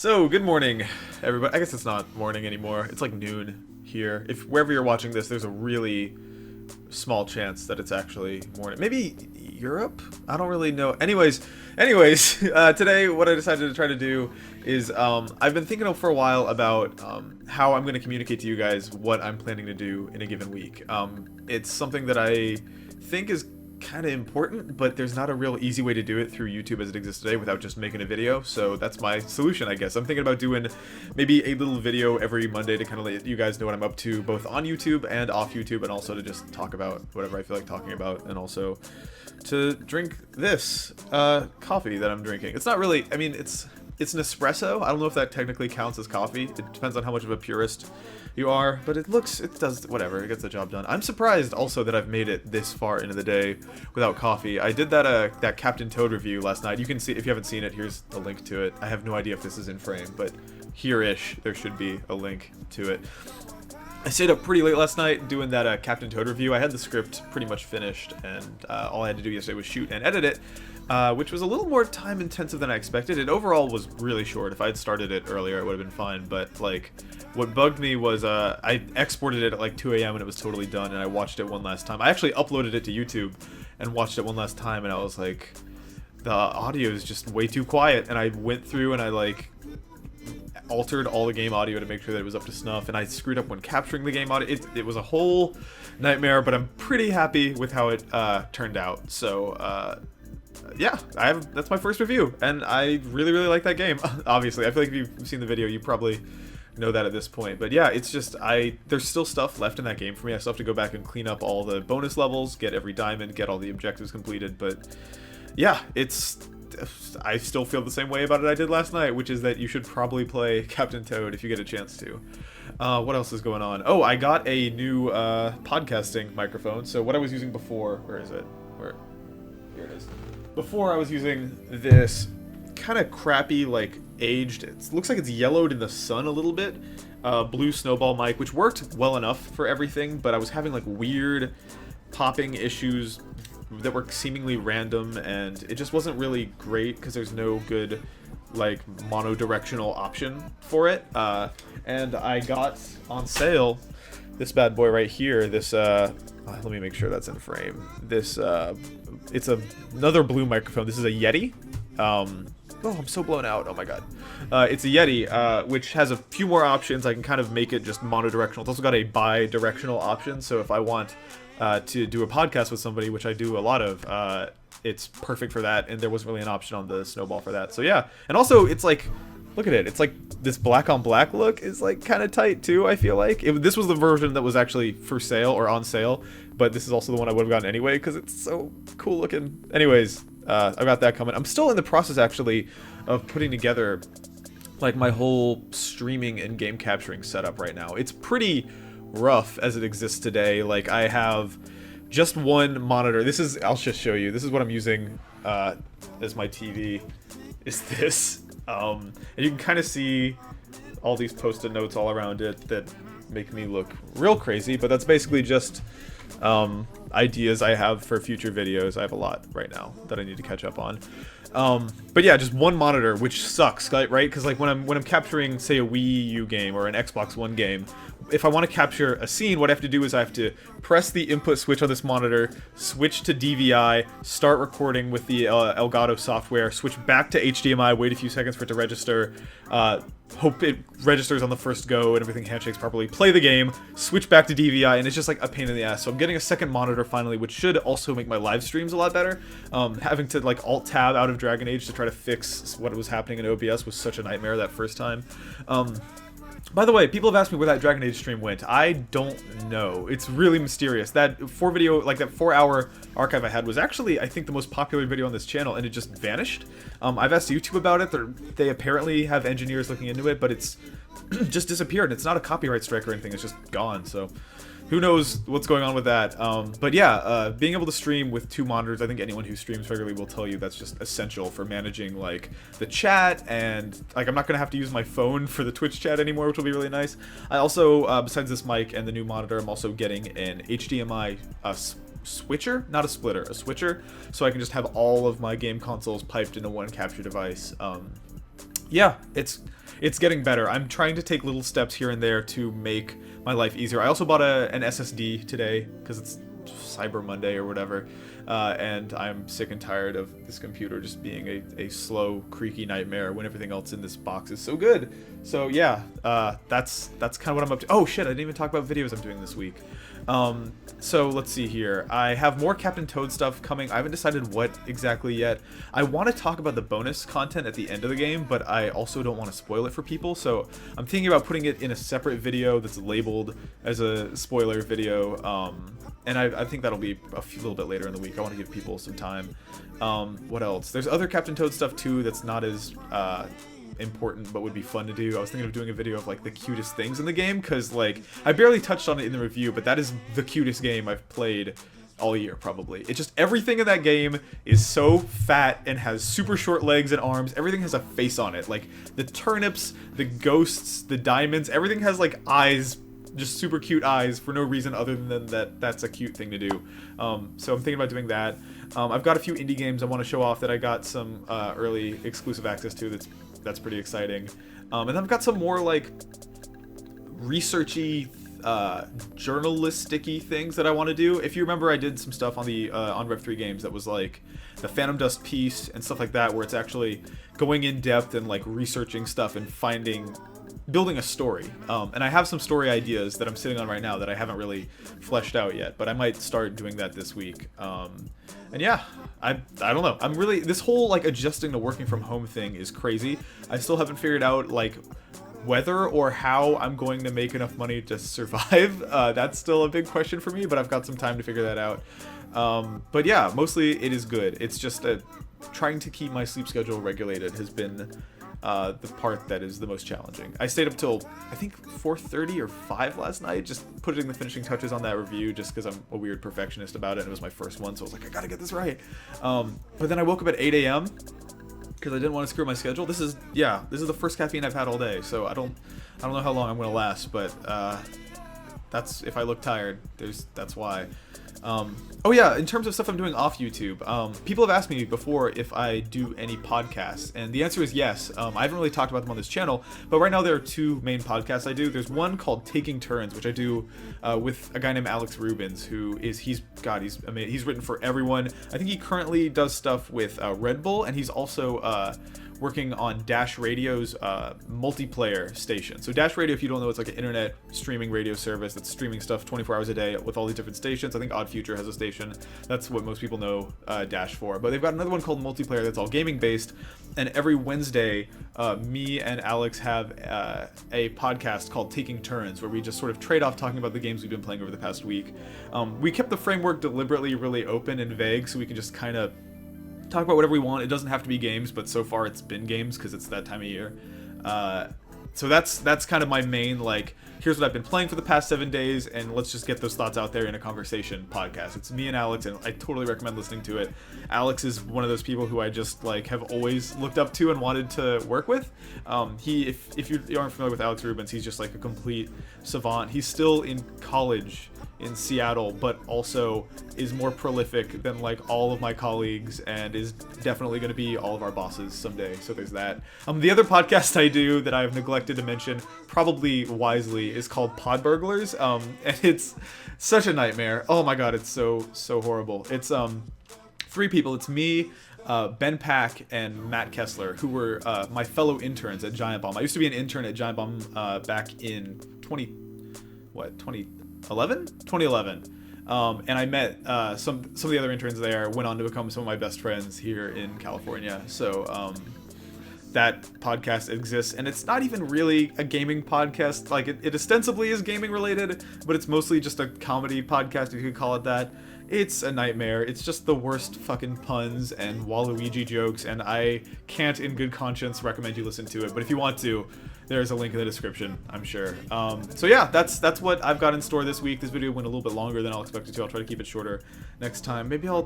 So, good morning, everybody. I guess it's not morning anymore. It's like noon here. If wherever you're watching this, there's a really small chance that it's actually morning. Maybe Europe? I don't really know. Anyways, today what I decided to try to do is I've been thinking for a while about how I'm going to communicate to you guys what I'm planning to do in a given week. It's something that I think is kind of important, but there's not a real easy way to do it through YouTube as it exists today without just making a video. So that's my solution, I guess. I'm thinking about doing maybe a little video every Monday to kind of let you guys know what I'm up to, both on YouTube and off YouTube, and also to just talk about whatever I feel like talking about, and also to drink this coffee that I'm drinking. It's not really, I mean, it's an espresso. I don't know if that technically counts as coffee. It depends on how much of a purist you are, but it does, whatever, it gets the job done. I'm surprised also that I've made it this far into the day without coffee. I did that Captain Toad review last night. You can see, if you haven't seen it, here's a link to it. I have no idea if this is in frame, but here-ish, there should be a link to it. I stayed up pretty late last night doing that Captain Toad review. I had the script pretty much finished, and all I had to do yesterday was shoot and edit it, which was a little more time intensive than I expected. It overall was really short. If I had started it earlier, it would have been fine, but like, what bugged me was I exported it at like 2 a.m. and it was totally done, and I watched it one last time. I actually uploaded it to YouTube and watched it one last time, and I was like, the audio is just way too quiet, and I went through and I like altered all the game audio to make sure that it was up to snuff, and I screwed up when capturing the game audio. It was a whole nightmare, but I'm pretty happy with how it turned out. So yeah, that's my first review, and I really like that game. Obviously, I feel like if you've seen the video, you probably know that at this point. But yeah, it's just there's still stuff left in that game for me. I still have to go back and clean up all the bonus levels, get every diamond, get all the objectives completed. But yeah, I still feel the same way about it I did last night, which is that you should probably play Captain Toad if you get a chance to. What else is going on? Oh, I got a new podcasting microphone. So what I was using before, where is it? Here it is. Before I was using this kind of crappy, like aged, it looks like it's yellowed in the sun a little bit, blue snowball mic, which worked well enough for everything, but I was having like weird popping issues that were seemingly random, and it just wasn't really great because there's no good like monodirectional option for it. And I got on sale this bad boy right here, this let me make sure that's in frame. This it's another blue microphone. This is a Yeti. Oh, I'm so blown out. Oh my god. It's a Yeti, which has a few more options. I can kind of make it just monodirectional. It's also got a bi-directional option, so if I want to do a podcast with somebody, which I do a lot of, it's perfect for that, and there wasn't really an option on the Snowball for that. So yeah, and also it's like, look at it, it's like this black on black look is like kind of tight too, I feel like. This was the version that was actually for sale or on sale, but this is also the one I would have gotten anyway because it's so cool looking. Anyways, I've got that coming. I'm still in the process actually of putting together like my whole streaming and game capturing setup right now. It's pretty rough as it exists today. Like, I have just one monitor. I'll just show you. This is what I'm using as my TV, is this. And you can kind of see all these post-it notes all around it that make me look real crazy, but that's basically just ideas I have for future videos. I have a lot right now that I need to catch up on. But yeah, just one monitor, which sucks, right? Because like when I'm capturing, say, a Wii U game or an Xbox One game, if I want to capture a scene, what I have to do is I have to press the input switch on this monitor, switch to DVI, start recording with the Elgato software, switch back to HDMI, wait a few seconds for it to register, hope it registers on the first go and everything handshakes properly, play the game, switch back to DVI, and it's just like a pain in the ass. So I'm getting a second monitor finally, which should also make my live streams a lot better. Having to like alt-tab out of Dragon Age to try to fix what was happening in OBS was such a nightmare that first time. By the way, people have asked me where that Dragon Age stream went. I don't know. It's really mysterious. That 4-hour archive I had was actually, I think, the most popular video on this channel, and it just vanished. I've asked YouTube about it. They apparently have engineers looking into it, but it's just disappeared. It's not a copyright strike or anything. It's just gone, so who knows what's going on with that. But yeah, being able to stream with two monitors, I think anyone who streams regularly will tell you that's just essential for managing like the chat, and like I'm not gonna have to use my phone for the Twitch chat anymore, which will be really nice. I also, besides this mic and the new monitor, I'm also getting an HDMI switcher, not a splitter, a switcher, so I can just have all of my game consoles piped into one capture device. Yeah, it's getting better. I'm trying to take little steps here and there to make my life easier. I also bought an SSD today because it's Cyber Monday or whatever, and I'm sick and tired of this computer just being a slow, creaky nightmare when everything else in this box is so good. So yeah, that's kind of what I'm up to. Oh shit, I didn't even talk about videos I'm doing this week. So let's see here. I have more Captain Toad stuff coming. I haven't decided what exactly yet. I want to talk about the bonus content at the end of the game, but I also don't want to spoil it for people. So I'm thinking about putting it in a separate video that's labeled as a spoiler video. And I think that'll be little bit later in the week. I want to give people some time. What else? There's other Captain Toad stuff too that's not as important but would be fun to do. I was thinking of doing a video of like the cutest things in the game, because like I barely touched on it in the review, but that is the cutest game I've played all year probably. It's just everything in that game is so fat and has super short legs and arms. Everything has a face on it. Like the turnips, the ghosts, the diamonds, everything has like eyes, just super cute eyes for no reason other than that's a cute thing to do. So I'm thinking about doing that. I've got a few indie games I want to show off that I got some early exclusive access to. That's pretty exciting. And then I've got some more like researchy, journalistic-y things that I want to do. If you remember, I did some stuff on the on Rev3 Games that was like the Phantom Dust piece and stuff like that, where it's actually going in depth and like researching stuff and building a story. And I have some story ideas that I'm sitting on right now that I haven't really fleshed out yet, but I might start doing that this week. And yeah, I don't know. I'm really, this whole like adjusting to working from home thing is crazy. I still haven't figured out like whether or how I'm going to make enough money to survive. That's still a big question for me, but I've got some time to figure that out. But yeah, mostly it is good. It's just trying to keep my sleep schedule regulated has been the part that is the most challenging. I stayed up till I think 4:30 or 5 last night, just putting the finishing touches on that review, just because I'm a weird perfectionist about it, and it was my first one, so I was like, I gotta get this right. But then I woke up at 8 a.m. because I didn't want to screw my schedule. This is the first caffeine I've had all day, so I don't know how long I'm gonna last, but that's if I look tired. That's why. Oh yeah, in terms of stuff I'm doing off YouTube, people have asked me before if I do any podcasts, and the answer is yes. I haven't really talked about them on this channel, but right now there are two main podcasts I do. There's one called Taking Turns, which I do with a guy named Alex Rubens, he's amazing. He's written for everyone. I think he currently does stuff with Red Bull, and he's also working on Dash Radio's multiplayer station. So Dash Radio, if you don't know, it's like an internet streaming radio service that's streaming stuff 24 hours a day with all these different stations. I think Odd Future has a station. That's what most people know Dash for. But they've got another one called Multiplayer that's all gaming based. And every Wednesday, me and Alex have a podcast called Taking Turns, where we just sort of trade off talking about the games we've been playing over the past week. We kept the framework deliberately really open and vague so we can just kind of talk about whatever we want. It doesn't have to be games, but so far it's been games because it's that time of year. So that's kind of my main, like, here's what I've been playing for the past 7 days, and let's just get those thoughts out there in a conversation podcast. It's me and Alex, and I totally recommend listening to it. Alex is one of those people who I just like have always looked up to and wanted to work with. If you aren't familiar with Alex Rubens, he's just like a complete savant. He's still in college in Seattle, but also is more prolific than like all of my colleagues, and is definitely going to be all of our bosses someday. So there's that. The other podcast I do that I've neglected to mention, probably wisely, is called Pod Burglars, and it's such a nightmare. Oh my god, it's so horrible. It's 3 people. It's me, Ben Pack, and Matt Kessler, who were my fellow interns at Giant Bomb. I used to be an intern at Giant Bomb back in 2011. And I met some of the other interns there, went on to become some of my best friends here in California. So that podcast exists, and it's not even really a gaming podcast. Like it ostensibly is gaming related, but it's mostly just a comedy podcast, if you could call it that. It's a nightmare. It's just the worst fucking puns and Waluigi jokes, and I can't in good conscience recommend you listen to it. But if you want to, there's a link in the description, I'm sure. So yeah, that's what I've got in store this week. This video went a little bit longer than I'll expect it to. I'll try to keep it shorter next time. Maybe I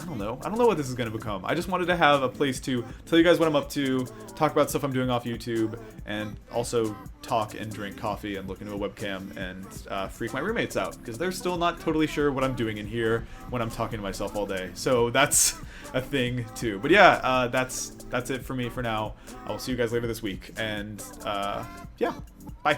don't know what this is going to become. I just wanted to have a place to tell you guys what I'm up to, talk about stuff I'm doing off YouTube, and also talk and drink coffee and look into a webcam and freak my roommates out, because they're still not totally sure what I'm doing in here when I'm talking to myself all day. So that's a thing too. But yeah, that's it for me for now. I will see you guys later this week, and yeah, bye.